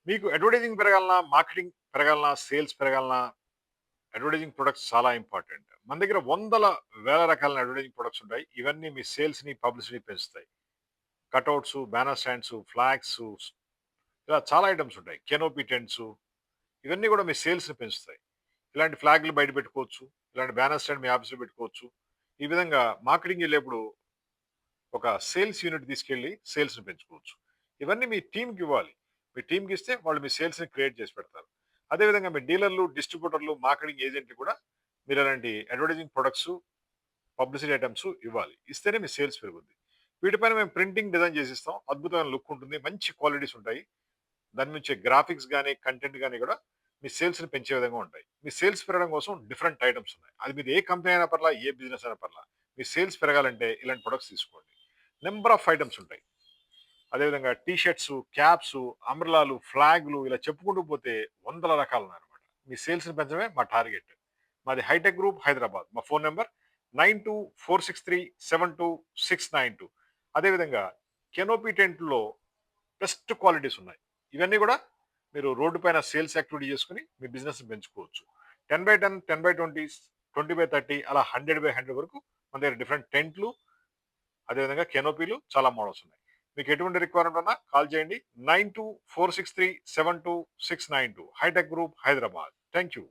మీకు అడ్వర్టైజింగ్ పెరగాలన్నా, మార్కెటింగ్ పెరగాలన్నా, సేల్స్ పెరగాలన్నా, అడ్వర్టైజింగ్ ప్రొడక్ట్స్ చాలా ఇంపార్టెంట్. మన దగ్గర వందల, వేల రకాలైన అడ్వర్టైజింగ్ ప్రొడక్ట్స్ ఉంటాయి. ఇవన్నీ మీ సేల్స్‌ని, పబ్లిసిటీ పెంచుతాయి. కటౌట్సు, బ్యానర్ స్టాండ్సు, ఫ్లాగ్సు ఇలా చాలా ఐటెమ్స్ ఉంటాయి. కెనోపీ టెంట్సు ఇవన్నీ కూడా మీ సేల్స్‌ని పెంచుతాయి. ఇలాంటి ఫ్లాగ్‌లు బయట పెట్టుకోవచ్చు. ఇలాంటి బ్యానర్ స్టాండ్ మీ ఆఫీస్‌లో పెట్టుకోవచ్చు. ఈ విధంగా మార్కెటింగ్ ఎళ్ళేప్పుడు ఒక సేల్స్ యూనిట్ తీసుకెళ్ళి సేల్స్‌ని పెంచుకోవచ్చు. ఇవన్నీ మీ టీమ్‌కి ఇవ్వాలి. మీ టీమ్‌కి ఇస్తే వాళ్ళు మీ సేల్స్‌ని క్రియేట్ చేసి పెడతారు. అదే విధంగా మీ డీలర్‌లు, డిస్ట్రిబ్యూటర్‌లు, మార్కెటింగ్ ఏజెంట్‌లు కూడా మీరు ఇలాంటి అడ్వర్టైజింగ్ ప్రొడక్ట్స్, పబ్లిసిటీ ఐటెమ్స్ ఇవ్వాలి. ఇస్తేనే మీ సేల్స్ పెరుగుద్ది. వీటిపైన మేము ప్రింటింగ్ డిజైన్ చేసిస్తాం. అద్భుతమైన లుక్ ఉంటుంది. మంచి క్వాలిటీస్ ఉంటాయి. దాని నుంచి గ్రాఫిక్స్ గాని, కంటెంట్ గాని కూడా మీ సేల్స్‌ని పెంచే విధంగా ఉంటాయి. మీ సేల్స్ పెరగడం కోసం డిఫరెంట్ ఐటెమ్స్ ఉన్నాయి. అది మీది ఏ కంపెనీ అయినా పర్లా, ఏ బిజినెస్ అయినా పర్లా. మీ సేల్స్ పెరగాలంటే ఇలాంటి ప్రొడక్ట్స్ తీసుకోండి. నంబర్ ఆఫ్ ఐటెమ్స్ ఉంటాయి. అదేవిధంగా టీ షర్ట్స్, క్యాప్స్, అంబ్రెల్లాలు, ఫ్లాగ్‌లు ఇలా చెప్పుకుంటూ పోతే వందల రకాలున్నాయన్నమాట. మీ సేల్స్‌ని పెంచడమే మా టార్గెట్. మాది హైటెక్ గ్రూప్ హైదరాబాద్. మా ఫోన్ నంబర్ 9246372692. అదేవిధంగా కెనోపీ టెంట్‌లో బెస్ట్ క్వాలిటీస్ ఉన్నాయి. ఇవన్నీ కూడా మీరు రోడ్డు పైన సేల్స్ యాక్టివిటీ చేసుకొని మీ బిజినెస్‌ని పెంచుకోవచ్చు. 10/10, 10/20, 20/30 అలా 100/100 వరకు మన దగ్గర డిఫరెంట్ టెంట్లు, అదేవిధంగా కెనోపీలు చాలా మోడల్స్ ఉన్నాయి. మీకు ఎటువంటి రిక్వైర్మెంట్ ఉన్నా కాల్ చేయండి. 9246372692 hitech group Hyderabad. Thank you.